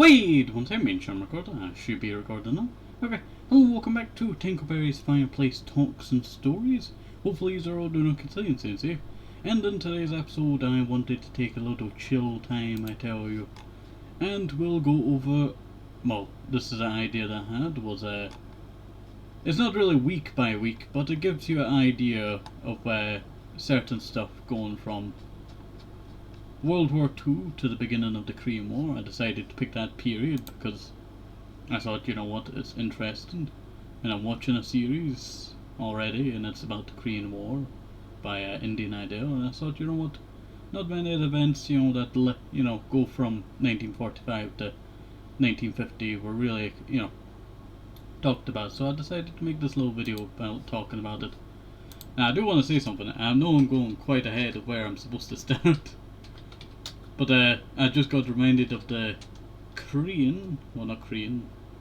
Wait, one second, make sure I'm recording. I should be recording now. Okay, hello and welcome back to Tinkleberry's Fireplace Talks and Stories. Hopefully you're all doing okay, Sensei. And in today's episode I wanted to take a little chill time, I tell you. And we'll go over, well, this is an idea that I had, it's not really week by week, but it gives you an idea of certain stuff going from World War II to the beginning of the Korean War. I decided to pick that period because I thought, you know what, it's interesting. And I'm watching a series already, and it's about the Korean War by Indian Idol, and I thought, you know what, not many events, that go from 1945 to 1950 were really, talked about. So I decided to make this little video about talking about it. Now, I do want to say something. I know I'm going quite ahead of where I'm supposed to start. But I just got reminded of the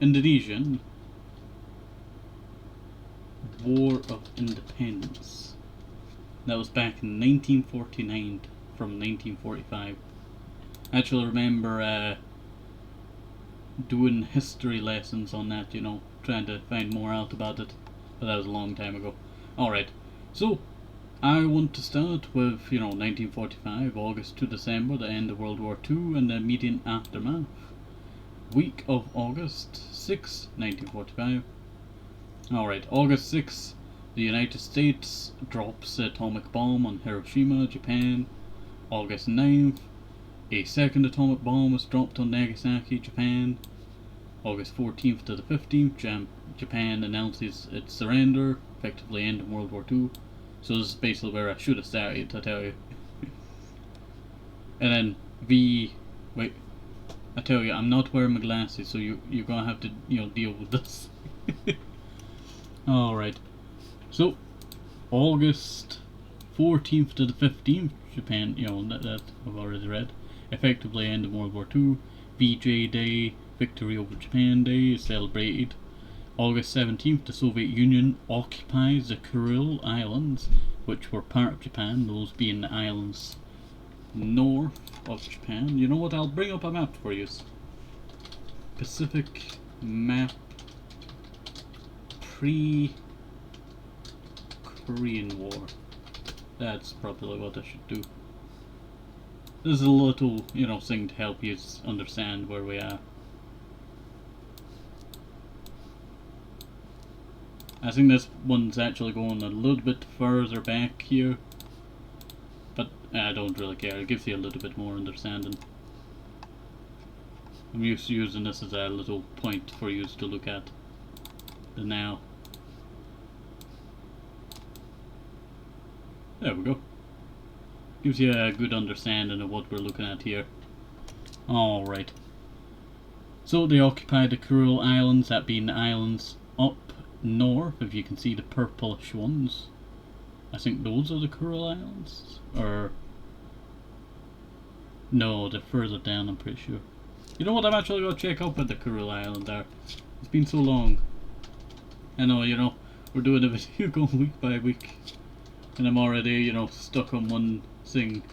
Indonesian War of Independence. That was back in 1949 from 1945. I actually remember doing history lessons on that, trying to find more out about it. But that was a long time ago. Alright, so I want to start with, 1945, August to December, the end of World War II, and the immediate aftermath. Week of August 6, 1945. Alright, August 6, the United States drops the atomic bomb on Hiroshima, Japan. August 9th, a second atomic bomb was dropped on Nagasaki, Japan. August 14th to the 15th, Japan announces its surrender, effectively ending World War II. So this is basically where I should have started, to tell you. And then wait, I tell you, I'm not wearing my glasses, so you're gonna have to, deal with this. Alright, so August 14th to the 15th, Japan, that I've already read, effectively ending World War II. VJ Day, Victory over Japan Day, is celebrated. August 17th, the Soviet Union occupies the Kuril Islands, which were part of Japan, those being the islands north of Japan. You know what, I'll bring up a map for you. Pacific map pre-Korean War. That's probably what I should do. This is a little, thing to help you understand where we are. I think this one's actually going a little bit further back here, but I don't really care. It gives you a little bit more understanding. I'm used to using this as a little point for you to look at the now. There we go. Gives you a good understanding of what we're looking at here. Alright. So they occupy the Kuril Islands, that being the islands up north, if you can see the purplish ones. I think those are the Kuril Islands, or no, they're further down, I'm pretty sure. You know what, I'm actually going to check out what the Kuril Islands are. It's been so long. I know, we're doing a video going week by week, and I'm already, stuck on one thing,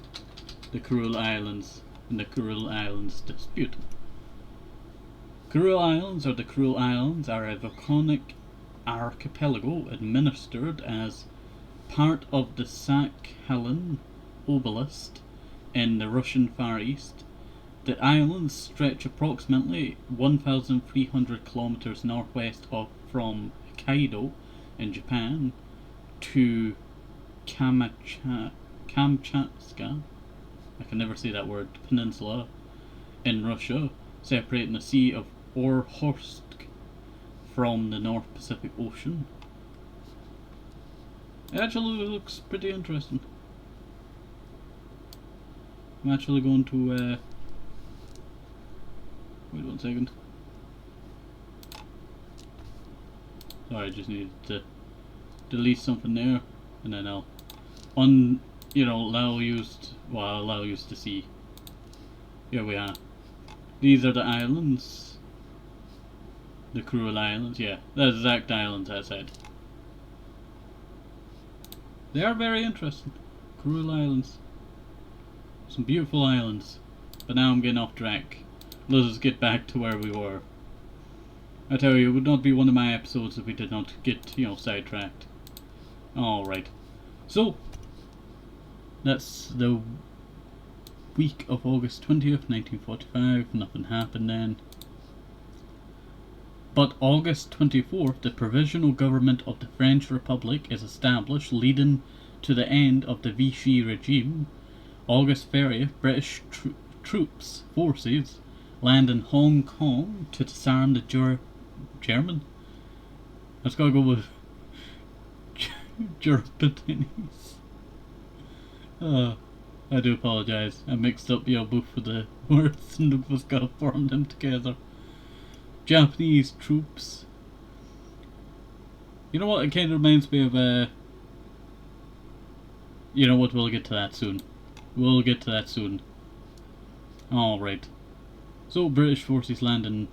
the Kuril Islands, and the Kuril Islands dispute. Kuril Islands, or the Kuril Islands, are a volcanic archipelago administered as part of the Sakhalin Oblast in the Russian Far East. The islands stretch approximately 1,300 kilometers northwest from Hokkaido in Japan to Kamchatka, I can never say that word, peninsula in Russia, separating the Sea of Okhotsk from the North Pacific Ocean. It actually looks pretty interesting. I'm actually going to wait 1 second. Sorry, I just needed to delete something there, and then I'll allow you to see. Here we are. These are the islands. The Kuril Islands, yeah, the exact islands I said. They are very interesting. Kuril Islands. Some beautiful islands. But now I'm getting off track. let us get back to where we were. I tell you, it would not be one of my episodes if we did not get, sidetracked. Alright. So, that's the week of August 20th, 1945. Nothing happened then. But August 24th, the Provisional Government of the French Republic is established, leading to the end of the Vichy regime. August 30th, British forces land in Hong Kong to disarm the German? Let's gotta go with Japanese. I do apologise. I mixed up both of the words and was gonna form them together. Japanese troops. You know what? It kind of reminds me of you know what? We'll get to that soon. Alright. So British forces land and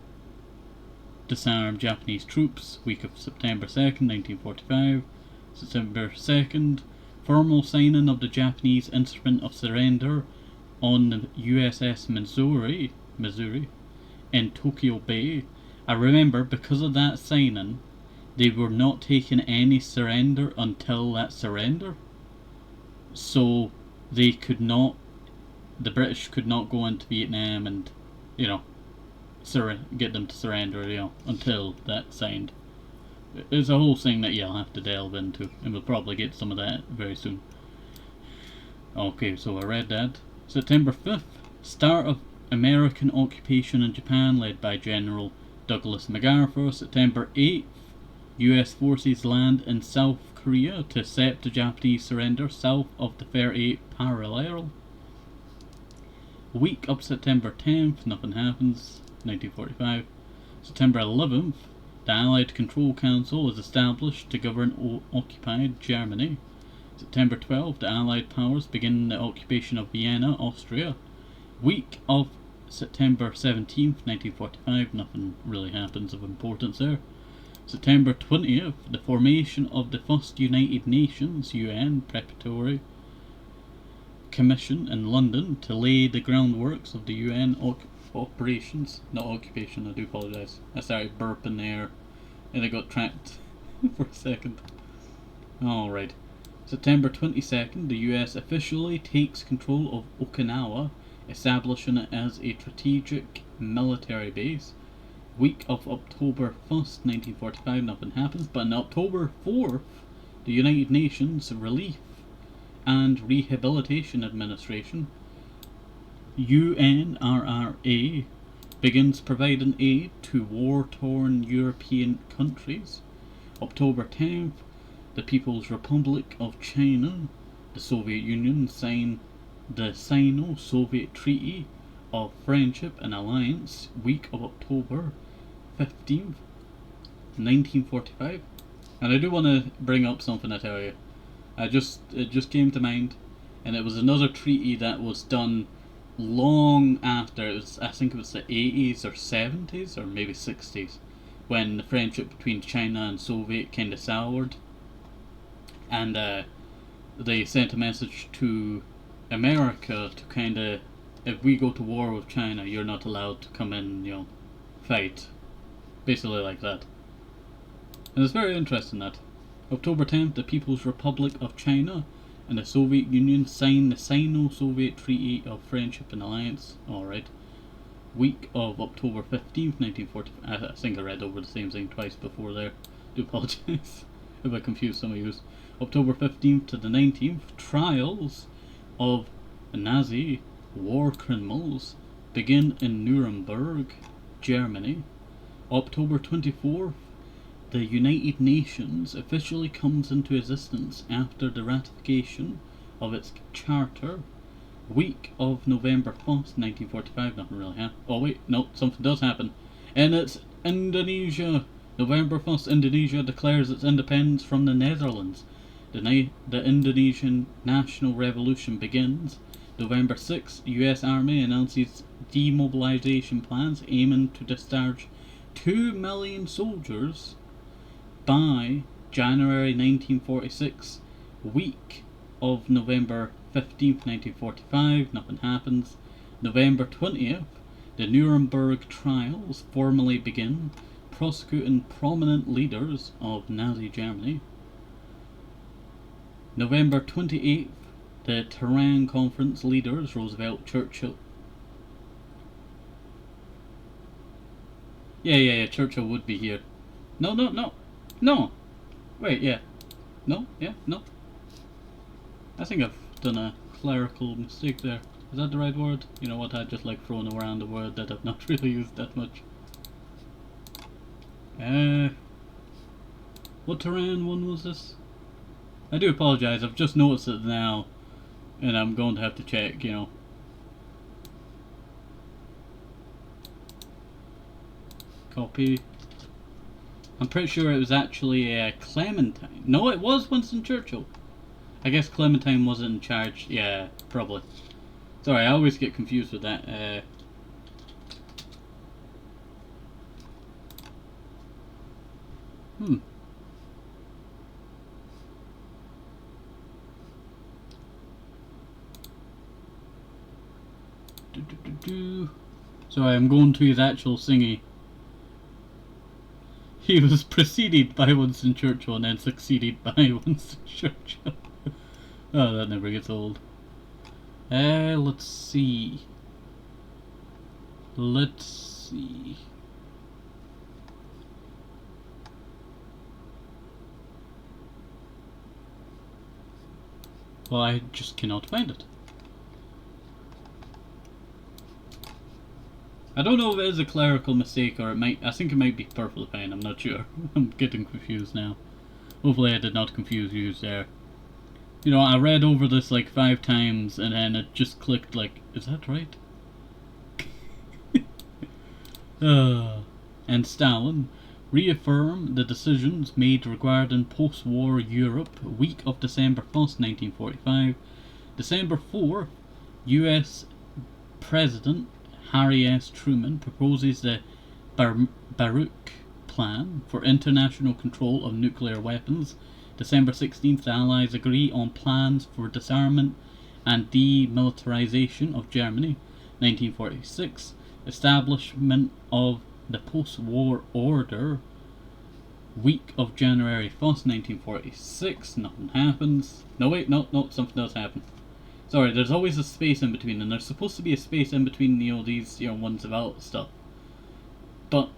disarm Japanese troops. Week of September 2nd, 1945. September 2nd. Formal signing of the Japanese Instrument of Surrender on the USS Missouri in Tokyo Bay. I remember because of that signing, they were not taking any surrender until that surrender. So they could not, the British could not go into Vietnam and, get them to surrender, until that signed. It's a whole thing that you'll have to delve into, and we'll probably get some of that very soon. Okay, so I read that. September 5th, start of American occupation in Japan led by General Douglas MacArthur. September 8th, US forces land in South Korea to accept the Japanese surrender south of the 38th parallel. Week of September 10th, nothing happens, 1945. September 11th, the Allied Control Council is established to govern occupied Germany. September 12th, the Allied powers begin the occupation of Vienna, Austria. Week of September 17th, 1945, nothing really happens of importance there. September 20th, the formation of the first United Nations UN preparatory commission in London to lay the groundworks of the UN operations. Not occupation, I do apologise. I started burping there and I got trapped for a second. Alright. September 22nd, the US officially takes control of Okinawa, establishing it as a strategic military base. Week of October 1st, 1945, nothing happens, but on October 4th, the United Nations Relief and Rehabilitation Administration, UNRRA, begins providing aid to war-torn European countries. October 10th, the People's Republic of China, the Soviet Union, sign the Sino-Soviet Treaty of Friendship and Alliance. Week of October 15th, 1945. And I do want to bring up something, I tell you. It just came to mind, and it was another treaty that was done long after. I think it was the 80s or 70s or maybe 60s, when the friendship between China and Soviet kind of soured, and they sent a message to America to kind of, if we go to war with China, you're not allowed to come in, fight, basically like that. And it's very interesting that October 10th, the People's Republic of China and the Soviet Union signed the Sino-Soviet Treaty of Friendship and Alliance. Alright. Week of October 15th, 1945. I think I read over the same thing twice before there. Do apologise if I confused some of you. October 15th to the 19th, trials of Nazi war criminals begin in Nuremberg, Germany. October 24th, the United Nations officially comes into existence after the ratification of its charter. Week of November 1st, 1945, nothing really happened. Oh wait, no, something does happen. And it's Indonesia. November 1st, Indonesia declares its independence from the Netherlands. The Indonesian National Revolution begins. November 6th, the US Army announces demobilization plans aiming to discharge 2 million soldiers by January 1946. Week of November 15th, 1945, nothing happens. November 20th, The Nuremberg trials formally begin, prosecuting prominent leaders of Nazi Germany. November 28th, the Tehran Conference leaders, Roosevelt, Churchill. Yeah, Churchill would be here. No! Wait, yeah. No, yeah, no. I think I've done a clerical mistake there. Is that the right word? You know what, I just like throwing around a word that I've not really used that much. What Tehran one was this? I do apologise, I've just noticed it now, and I'm going to have to check, you know. Copy. I'm pretty sure it was actually Clementine. No, it was Winston Churchill. I guess Clementine wasn't in charge. Yeah, probably. Sorry, I always get confused with that. Sorry, I'm going to his actual thingy. He was preceded by Winston Churchill and then succeeded by Winston Churchill. Oh, that never gets old. Let's see. Well, I just cannot find it. I don't know if it is a clerical mistake or I think it might be perfectly fine, I'm not sure. I'm getting confused now. Hopefully I did not confuse you there. You know, I read over this like 5 times and then it just clicked like, is that right? And Stalin reaffirmed the decisions made regarding post-war Europe week of December 1st, 1945. December 4th, US President Harry S. Truman proposes the Baruch Plan for international control of nuclear weapons. December 16th, the Allies agree on plans for disarmament and demilitarization of Germany. 1946, establishment of the post-war order. Week of January 1st, 1946, nothing happens. No, wait, no, something does happen. Sorry, there's always a space in between, and there's supposed to be a space in between, you know, these, you know, ones about stuff. But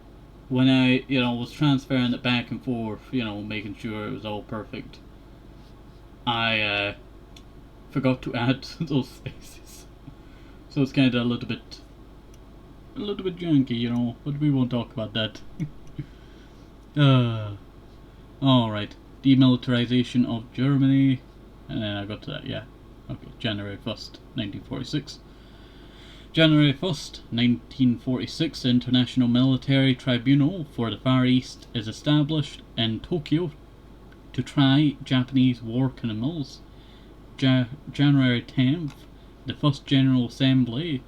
when I, you know, was transferring it back and forth, you know, making sure it was all perfect, I forgot to add those spaces. So it's kind of a little bit janky, you know, but we won't talk about that. Alright, demilitarization of Germany, and then I got to that, yeah. Okay, January 1st, 1946. January 1st, 1946, the International Military Tribunal for the Far East is established in Tokyo to try Japanese war criminals. January 10th, the first General Assembly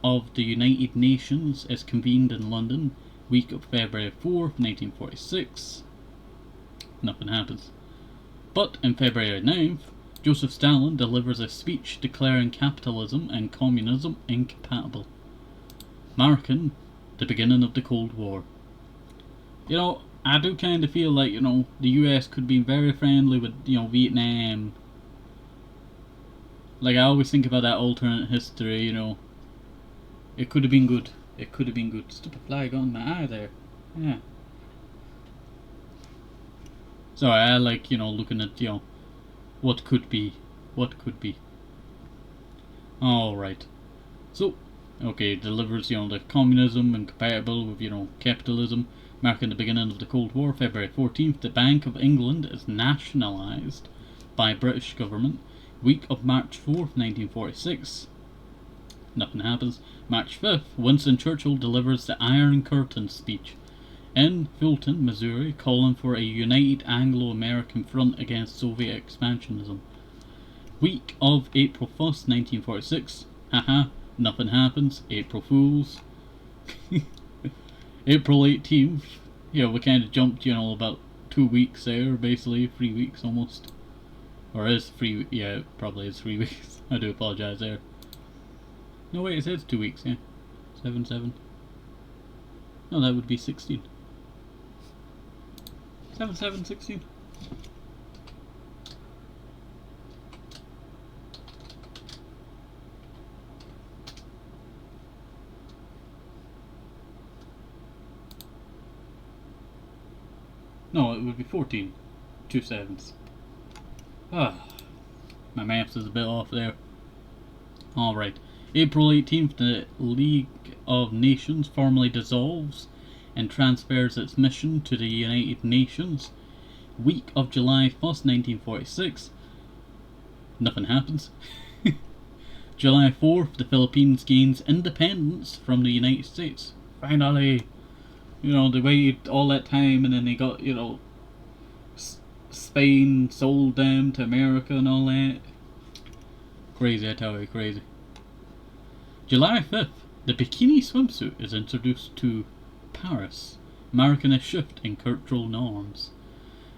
of the United Nations is convened in London, week of February 4th, 1946. Nothing happens. But in February 9th, Joseph Stalin delivers a speech declaring capitalism and communism incompatible, marking the beginning of the Cold War. You know, I do kind of feel like, you know, the US could be very friendly with, you know, Vietnam. Like, I always think about that alternate history, you know. It could have been good. It could have been good. Stupid fly got in my eye there. Yeah. So I like, you know, looking at, you know, what could be. Alright. So, okay, delivers, you know, the communism incompatible with, you know, capitalism, marking the beginning of the Cold War. February 14th, the Bank of England is nationalised by British government. Week of March 4th, 1946. Nothing happens. March 5th, Winston Churchill delivers the Iron Curtain speech in Fulton, Missouri, calling for a united Anglo-American front against Soviet expansionism. Week of April 1st, 1946. Haha, nothing happens. April Fools. April 18th. Yeah, we kind of jumped, you know, about 2 weeks there, basically 3 weeks almost. Or is 3, yeah, it probably is 3 weeks. I do apologise there. No wait, it says 2 weeks, yeah. 7, 7. No, that would be 16. 7, 7, 16. No, it would be 14. 2 sevens. Ah, my maths is a bit off there. Alright. April 18th, the League of Nations formally dissolves and transfers its mission to the United Nations. Week of July 1st, 1946. Nothing happens. July 4th, the Philippines gains independence from the United States. Finally. You know, they waited all that time and then they got, you know, Spain sold them to America and all that. Crazy, I tell you, crazy. July 5th, the bikini swimsuit is introduced to Paris, marking a shift in cultural norms.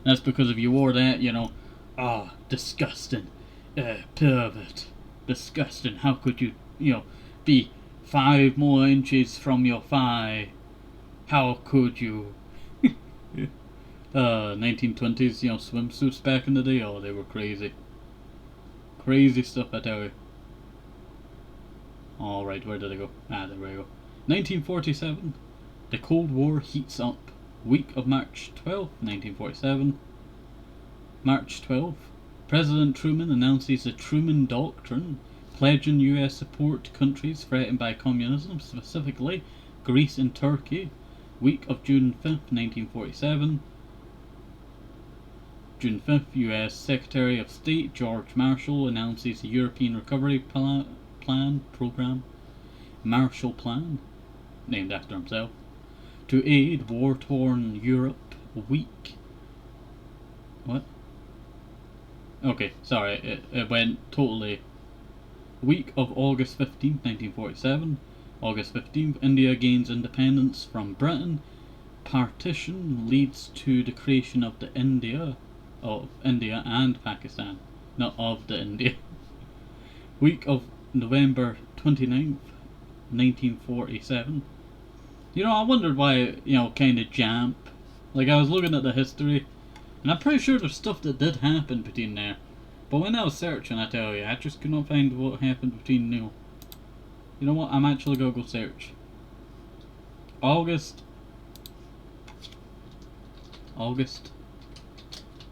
That's because if you wore that, you know, disgusting, pervert, disgusting, how could you, you know, be 5 more inches from your thigh? How could you? 1920s, you know, swimsuits back in the day, oh, they were crazy. Crazy stuff, I tell you. Alright, where did I go? There we go. 1947, the Cold War heats up. Week of March 12th, 1947. March 12th, President Truman announces the Truman Doctrine, pledging US support to countries threatened by communism, specifically Greece and Turkey. Week of June 5th, 1947. June 5th, US Secretary of State George Marshall announces the European Recovery Program, Marshall Plan, named after himself, to aid war-torn Europe. Week. What? Okay, sorry, it went totally. Week of August 15th, 1947. August 15th, India gains independence from Britain. Partition leads to the creation of the India and Pakistan, not of the India. Week of November 29th, 1947. You know, I wondered why, you know, kind of jamp. Like, I was looking at the history, and I'm pretty sure there's stuff that did happen between there. But when I was searching, I tell you, I just could not find what happened between, you know what, I'm actually gonna go search. August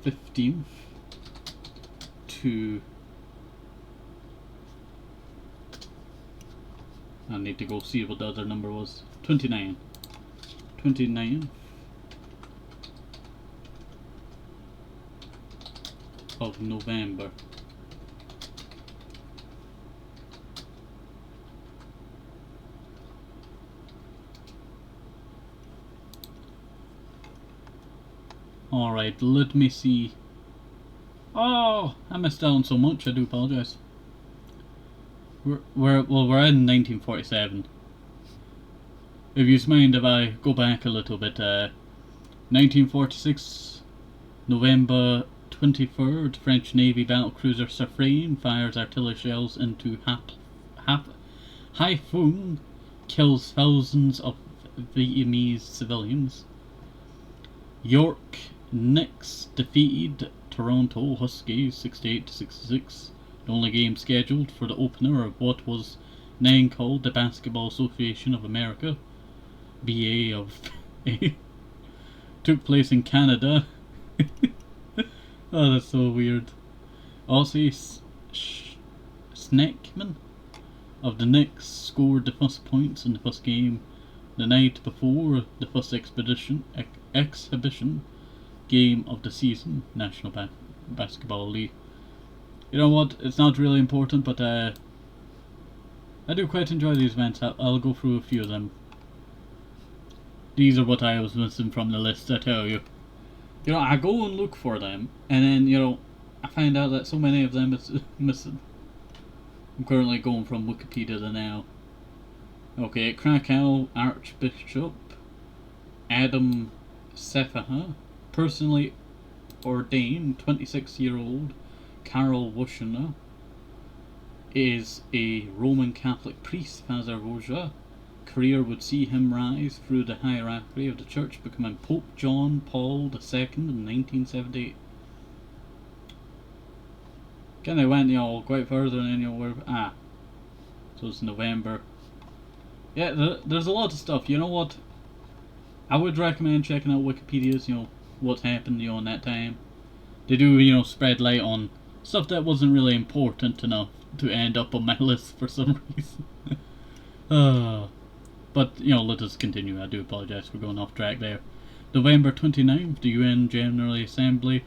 15th to... I need to go see what the other number was. 29. 29th of November. Alright, let me see. Oh, I missed out on so much, I do apologise. We're in 1947. If you mind if I go back a little bit, 1946, November 23rd, French Navy battlecruiser Safrane fires artillery shells into Haiphong, kills thousands of Vietnamese civilians. York Knicks defeated Toronto Huskies 68-66, the only game scheduled for the opener of what was then called the Basketball Association of America, BA of A. Took place in Canada. Oh, that's so weird. Aussie Snackman of the Knicks scored the first points in the first game the night before the first exhibition game of the season, National Basketball League. You know what, it's not really important, but I do quite enjoy these events. I'll go through a few of them. These are what I was missing from the list, I tell you. You know, I go and look for them, and then, you know, I find out that so many of them is missing. I'm currently going from Wikipedia to now. Okay, Krakow Archbishop Adam Sefaha, personally ordained 26-year-old Karol Wojtyła is a Roman Catholic priest, Father Wojtyła, career would see him rise through the hierarchy of the church, becoming Pope John Paul II in 1978. Kind of went, quite further than so it's November. Yeah, there's a lot of stuff. You know what? I would recommend checking out Wikipedia's, what's happened, in that time. They do, spread light on stuff that wasn't really important enough to end up on my list for some reason. But, let us continue. I do apologize for going off track there. November 29th, the UN General Assembly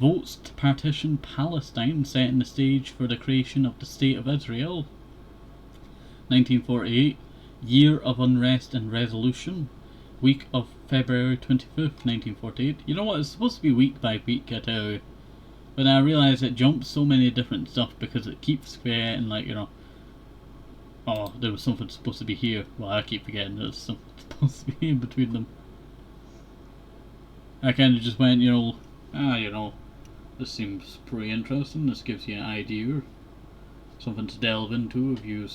votes to partition Palestine, setting the stage for the creation of the State of Israel. 1948, Year of Unrest and Resolution, week of February 25th, 1948. You know what, it's supposed to be week by week, I tell you. But I realise it jumps so many different stuff because it keeps forgetting, there was something supposed to be here. Well, I keep forgetting there's something supposed to be in between them. I kind of just went, this seems pretty interesting. This gives you an idea, or something to delve into if you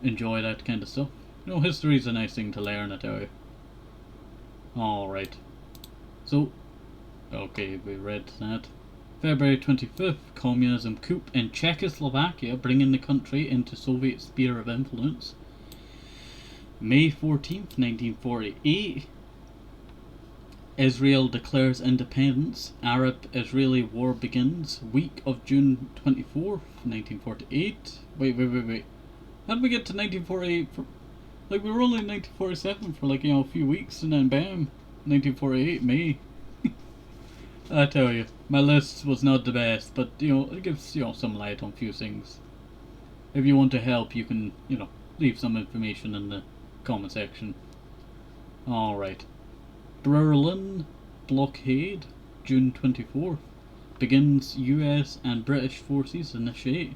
enjoy that kind of stuff. History's a nice thing to learn, I tell you. Alright. So, okay, we read that. February 25th, communism coup in Czechoslovakia, bringing the country into Soviet sphere of influence. May 14th, 1948, Israel declares independence. Arab-Israeli war begins. Week of June 24th, 1948. Wait. How did we get to 1948? We were only in 1947 for a few weeks, and then bam, 1948, May. I tell you, my list was not the best, but it gives some light on a few things. If you want to help, you can leave some information in the comment section. Alright. Berlin blockade, June 24th. Begins. US and British forces initiate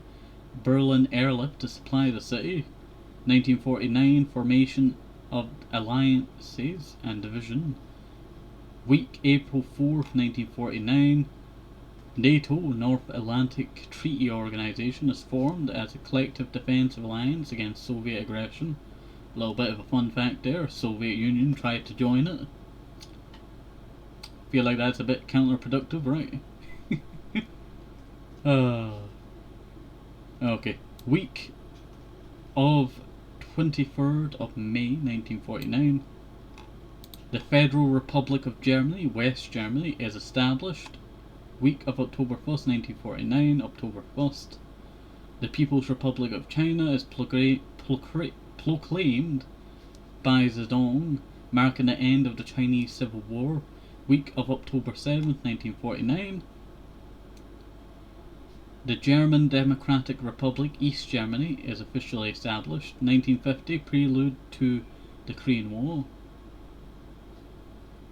Berlin airlift to supply the city. 1949, formation of alliances and division. Week, April 4th, 1949. NATO, North Atlantic Treaty Organization, is formed as a collective defensive alliance against Soviet aggression. A little bit of a fun fact there, Soviet Union tried to join it. Feel like that's a bit counterproductive, right? Okay, week of 23rd of May 1949. The Federal Republic of Germany, West Germany, is established. Week of October 1st, 1949, October 1st. The People's Republic of China is proclaimed by Zedong, marking the end of the Chinese Civil War. Week of October 7th, 1949. The German Democratic Republic, East Germany, is officially established. 1950, prelude to the Korean War.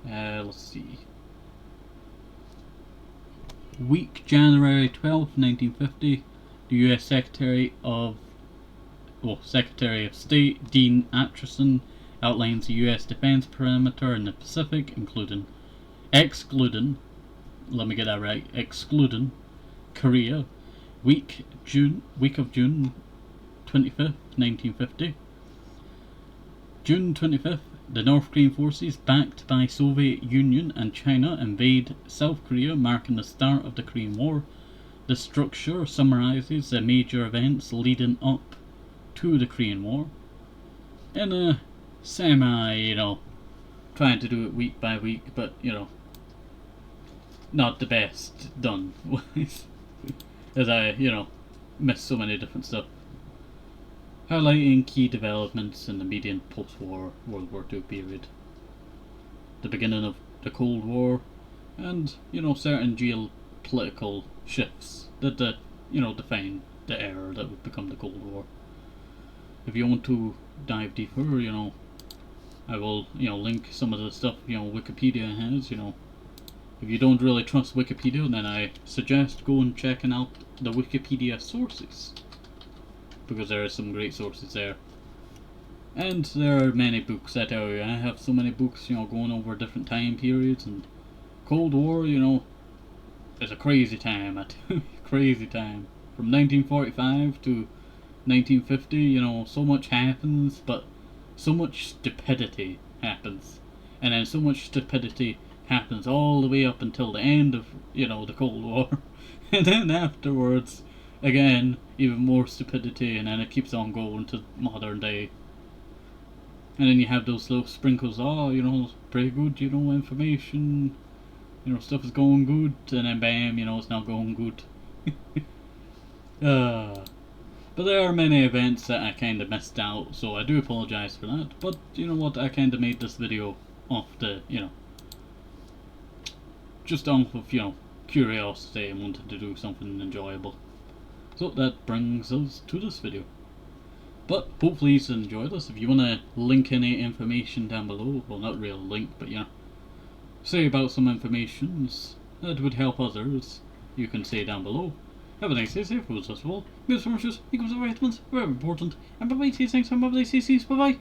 Let's see. Week, January 12th, 1950, the US Secretary of State, Dean Acheson, outlines the US defense perimeter in the Pacific, excluding Korea. Week of June 25th, 1950. June 25th, the North Korean forces, backed by Soviet Union and China, invade South Korea, marking the start of the Korean War. The structure summarizes the major events leading up to the Korean War. In a semi, trying to do it week by week, but, not the best done. As I, missed so many different stuff. Highlighting key developments in the immediate post-war World War II period. The beginning of the Cold War, and, certain geopolitical shifts that, define the era that would become the Cold War. If you want to dive deeper, I will, link some of the stuff, Wikipedia has, If you don't really trust Wikipedia, then I suggest going checking out the Wikipedia sources, because there are some great sources there. And there are many books, I tell you. I have so many books, going over different time periods, and Cold War, is a crazy time, I tell you, crazy time. From 1945 to 1950, so much happens, but so much stupidity happens. And then so much stupidity happens all the way up until the end of, the Cold War. And then afterwards, again, even more stupidity, and then it keeps on going to modern day. And then you have those little sprinkles, pretty good, information, stuff is going good, and then bam, it's not going good. But there are many events that I kind of missed out, so I do apologise for that. But you know what, I kind of made this video off the, just off of, curiosity and wanted to do something enjoyable. So that brings us to this video. But hopefully you enjoyed this. If you want to link any information down below, well, not real link, but say about some informations that would help others, you can say down below. Have a nice day, safe, first of all, good summer shoes, equals of vitamins, very important, and bye bye, see you next time, bye bye, see you, bye bye.